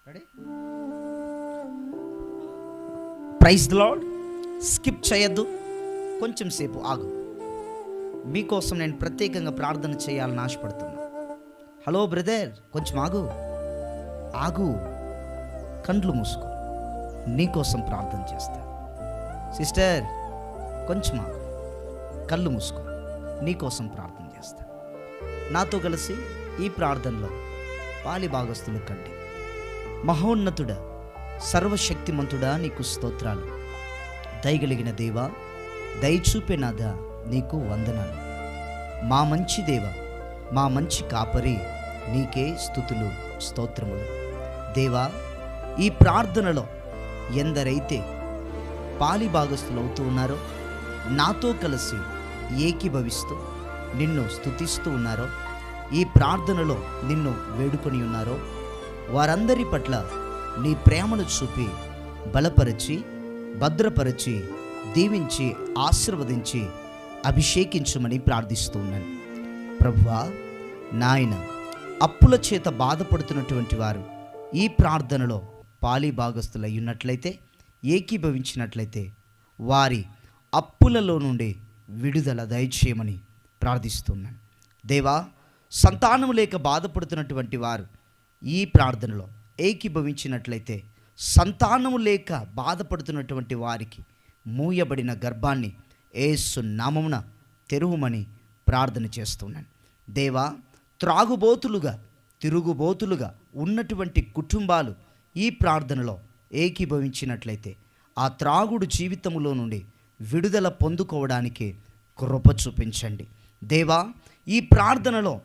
Ready? Praise the Lord. స్కిప్ చేయొద్దు, కొంచెం సేపు ఆగు. మీకోసం నేను ప్రత్యేకంగా ప్రార్థన చేయాలని ఆశపడుతున్నా. హలో బ్రదర్, కొంచెం ఆగు, కండ్లు మూసుకో, నీకోసం ప్రార్థన చేస్తా. సిస్టర్, కొంచెం ఆగు, కళ్ళు మూసుకో, నీకోసం ప్రార్థన చేస్తా. నాతో కలిసి ఈ ప్రార్థనలో పాలి భాగస్తులు కండి. మహోన్నతుడా, సర్వశక్తిమంతుడా, నీకు స్తోత్రాలు. దయగలిగిన దేవా, దయచూపే నాదా, నీకు వందనాలు. మా మంచి దేవ, మా మంచి కాపరి, నీకే స్తుతులు, స్తోత్రములు. దేవా, ఈ ప్రార్థనలో ఎందరైతే పాలి భాగస్తులు అవుతూ ఉన్నారో, నాతో కలిసి ఏకీభవిస్తూ నిన్ను స్తుతిస్తూ ఉన్నారో, ఈ ప్రార్థనలో నిన్ను వేడుకొని ఉన్నారో, వారందరి పట్ల నీ ప్రేమను చూపి బలపరిచి, భద్రపరిచి, దీవించి, ఆశీర్వదించి, అభిషేకించమని ప్రార్థిస్తూ ఉన్నాను. ప్రభువా, నాయన, అప్పుల చేత బాధపడుతున్నటువంటి వారు ఈ ప్రార్థనలో పాలి భాగస్తులై ఉన్నట్లయితే, ఏకీభవించినట్లయితే, వారి అప్పులలో నుండి విడుదల దయచేయమని ప్రార్థిస్తున్నాను. దేవా, సంతానము లేక బాధపడుతున్నటువంటి వారు ఈ ప్రార్థనలో ఏకీభవించినట్లయితే, సంతానము లేక బాధపడుతున్నటువంటి వారికి మూయబడిన గర్భాన్ని యేసు నామమున తెరువుమని ప్రార్థన చేస్తున్నాను. దేవా, త్రాగుబోతులుగా, తిరుగుబోతులుగా ఉన్నటువంటి కుటుంబాలు ఈ ప్రార్థనలో ఏకీభవించినట్లయితే, ఆ త్రాగుడు జీవితములో నుండి విడుదల పొందుకోవడానికి కృప చూపించండి. దేవా, ఈ ప్రార్థనలో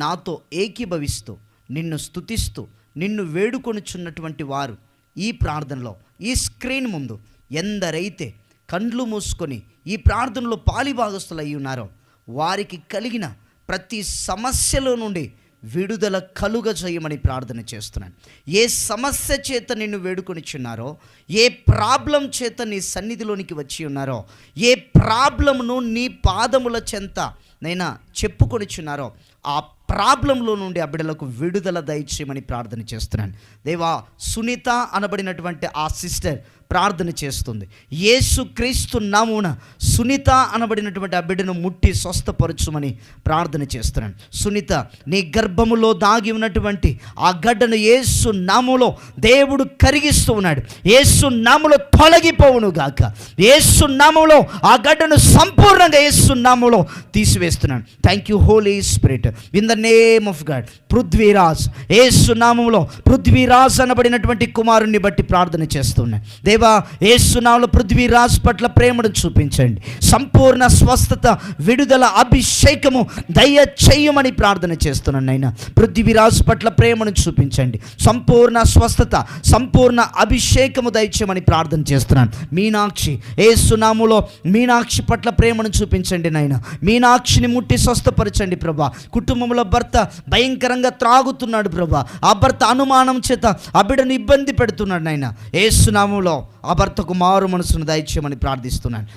నాతో ఏకీభవిస్తూ నిన్ను స్తుతిస్తూ నిన్ను వేడుకొనుచున్నటువంటి వారు ఈ ప్రార్థనలో, ఈ స్క్రీన్ ముందు ఎందరైతే కండ్లు మూసుకొని ఈ ప్రార్థనలో పాలిభాగస్తులు అయి ఉన్నారో, వారికి కలిగిన ప్రతి సమస్యలో నుండి విడుదల కలుగ చేయమని ప్రార్థన చేస్తున్నాను. ఏ సమస్య చేత నిన్ను వేడుకొనిచున్నారో, ఏ ప్రాబ్లం చేత నీ సన్నిధిలోనికి వచ్చి ఉన్నారో, ఏ ప్రాబ్లంను నీ పాదముల చెంత నైనా చెప్పుకొనిచున్నారో, ఆ ప్రాబ్లంలో నుండి ఆ బిడ్డలకు విడుదల దయచేయమని ప్రార్థన చేస్తున్నాను. దేవా, సునీత అనబడినటువంటి ఆ సిస్టర్ ప్రార్థన చేస్తుంది. యేసుక్రీస్తు నామమున సునీత అనబడినటువంటి ఆ బిడ్డను ముట్టి స్వస్థపరచుమని ప్రార్థన చేస్తున్నాను. సునీత, నీ గర్భములో దాగి ఉన్నటువంటి ఆ గడ్డను యేసు నామములో దేవుడు కరిగిస్తూ ఉన్నాడు. యేసు నామములో తొలగిపోవును గాక. యేసు నామములో ఆ గడ్డను సంపూర్ణంగా యేసు నామములో తీసివేస్తున్నాను. Thank you holy spirit. In the name of God. Prithviraj, యేసు నామములో పృథ్వీరాజ్ అనబడినటువంటి కుమారుణ్ణి బట్టి ప్రార్థన చేస్తున్నాను. దేవా, యేసు నామములో పృథ్వీరాజ్ పట్ల ప్రేమను చూపించండి. సంపూర్ణ స్వస్థత, విడుదల, అభిషేకము దయచేయమని ప్రార్థన చేస్తున్నాను. అయినా పృథ్వీరాజ్ పట్ల ప్రేమను చూపించండి. సంపూర్ణ స్వస్థత, సంపూర్ణ అభిషేకము దయచేయమని ప్రార్థన చేస్తున్నాను. మీనాక్షి, యేసు నామములో మీనాక్షి పట్ల ప్రేమను చూపించండి. నాయన, మీనాక్షిని ముట్టి స్వస్థపరచండి ప్రభా. కుటుంబంలో భర్త భయంకరంగా త్రాగుతున్నాడు ప్రభా. ఆ భర్త అనుమానం చేత ఆ బిడ్డను ఇబ్బంది పెడుతున్నాడు. నాయన, యేసు నామములో ఆ భర్తకు మారు మనసును దయచేయమని ప్రార్థిస్తున్నాను.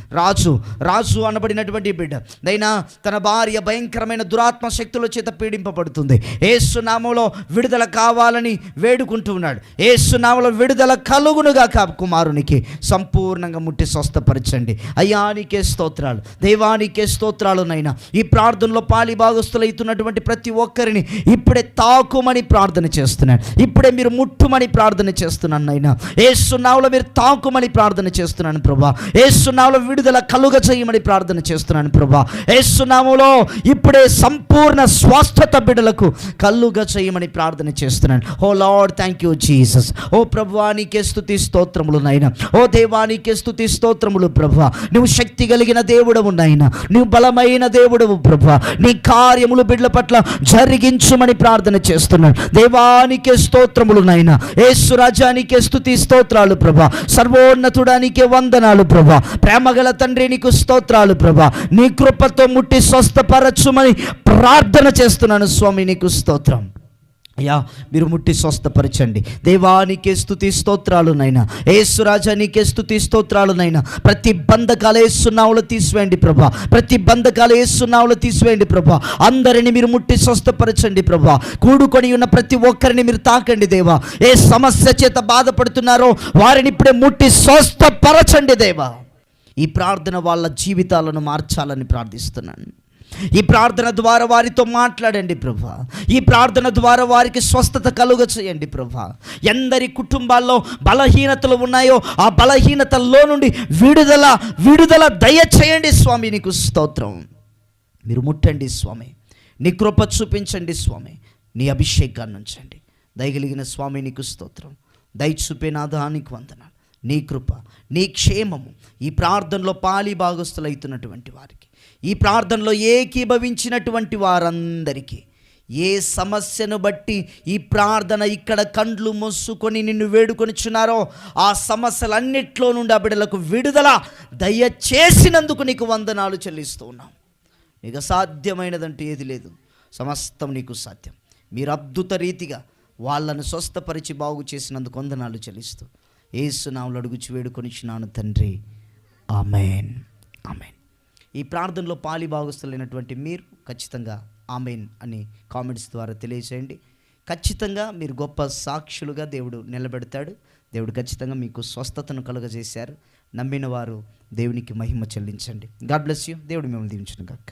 రాజు అనబడినటువంటి బిడ్డ దైనా, తన భార్య భయంకరమైన దురాత్మ శక్తుల చేత పీడింపబడుతుంది. యేసు నామములో విడుదల కావాలని వేడుకుంటూ ఉన్నాడు. యేసు నామములో విడుదల కలుగునుగా కుమారునికి సంపూర్ణంగా ముట్టి స్వస్థపరచండి. అయ్యా, నీకే స్తోత్రాలు, దేవానికే స్తోత్రాలు. నైనా, ఈ ప్రార్థనలో పాలిభాగస్తులైతున్నటువంటి ప్రతి ఒక్కరిని ఇప్పుడే తాకుమని ప్రార్థన చేస్తున్నాను. ఇప్పుడే మీరు ముట్టుమని ప్రార్థన చేస్తున్నాను. నైనా, యేసు నామములో మీరు తాకుమని ప్రార్థన చేస్తున్నాను ప్రభా. యేసు నామములో విడుదల కలుగ చేయమని ప్రార్థన చేస్తున్నాను ప్రభా. యేసు నామములో ఇప్పుడే సంపూర్ణ స్వస్థత బిడ్డలకు కలుగ చేయమని ప్రార్థన చేస్తున్నాను. ఓ లార్డ్, థ్యాంక్ యూ జీసస్. ఓ ప్రభువా, నీకే స్తుతి స్తోత్రములు నాయన. ఓ దేవా, నీకే స్తుతి స్తోత్రములు ప్రభువా. నువ్వు శక్తి కలిగిన దేవుడవు నాయన, నువ్వు బలమైన దేవుడవు ప్రభువా. నీ కార్యములు బిడ్డల పట్ల జరిగించుమని ప్రార్థన చేస్తున్నాను. దేవానికే స్తోత్రములు నాయన. యేసు రాజా, నీకే స్తుతి స్తోత్రాలు ప్రభా. సర్వోన్నతుడానికి వందనాలు ప్రభా. ప్రేమగల తండ్రి, నీకు స్తోత్రాలు ప్రభా. నీ కృపతో ముట్టి స్వస్థపరచుమని ప్రార్థన చేస్తున్నాను స్వామి. నీకు స్తోత్రం. అయ్యా మీరు ముట్టి స్వస్థపరచండి. దేవానికే స్తుతి స్తోత్రాలు నైనా, యేసురాజా నీకే స్తుతి స్తోత్రాలు నైనా. ప్రతి బంధకాలు యేసు నామములో తీసివేయండి ప్రభా, ప్రతి బంధకాలు యేసు నామములో తీసివేయండి ప్రభా. అందరిని మీరు ముట్టి స్వస్థపరచండి ప్రభా. కూడుకొని ఉన్న ప్రతి ఒక్కరిని మీరు తాకండి దేవా. ఏ సమస్య చేత బాధపడుతున్నారో వారిని ఇప్పుడే ముట్టి స్వస్థపరచండి దేవా. ఈ ప్రార్థన వాళ్ళ జీవితాలను మార్చాలని ప్రార్థిస్తున్నాను. ఈ ప్రార్థన ద్వారా వారితో మాట్లాడండి ప్రభా. ఈ ప్రార్థన ద్వారా వారికి స్వస్థత కలుగ చేయండి ప్రభా. ఎందరి కుటుంబాల్లో బలహీనతలు ఉన్నాయో ఆ బలహీనతల్లో నుండి విడుదల దయచేయండి స్వామి. నీకు స్తోత్రం. మీరు ముట్టండి స్వామి, నీ కృప చూపించండి స్వామి, నీ అభిషేకాన్ని ఉంచండి. దయగలిగిన స్వామి నీకు స్తోత్రం. దయచూపే నాదానికి వందనాలు. నీ కృప, నీ క్షేమము ఈ ప్రార్థనలో పాలి భాగస్థులైతున్నటువంటి వారికి, ఈ ప్రార్థనలో ఏకీభవించినటువంటి వారందరికీ, ఏ సమస్యను బట్టి ఈ ప్రార్థన ఇక్కడ కండ్లు మూసుకొని నిన్ను వేడుకొనిచున్నారో ఆ సమస్యలన్నిట్లో నుండి ఆ బిడ్డలకు విడుదల దయచేసినందుకు నీకు వందనాలు చెల్లిస్తూ ఉన్నాం. నీకు సాధ్యమైనదంటూ ఏది లేదు, సమస్తం నీకు సాధ్యం. మీరు అద్భుత రీతిగా వాళ్ళను స్వస్థపరిచి బాగు చేసినందుకు వందనాలు చెల్లిస్తూ యేసు నామములో అడుగుచి వేడుకొనిచున్నాను తండ్రి, ఆమేన్, ఆమేన్. ఈ ప్రార్థనలో పాలి భాగస్థులైనటువంటి మీరు ఖచ్చితంగా ఆమేన్ అని కామెంట్స్ ద్వారా తెలియజేయండి. ఖచ్చితంగా మీరు గొప్ప సాక్షులుగా దేవుడు నిలబెడతాడు. దేవుడు ఖచ్చితంగా మీకు స్వస్థతను కలుగజేశారు. నమ్మిన వారు దేవునికి మహిమ చెల్లించండి. God bless you. దేవుడు మిమ్మల్ని దీవించును గాక.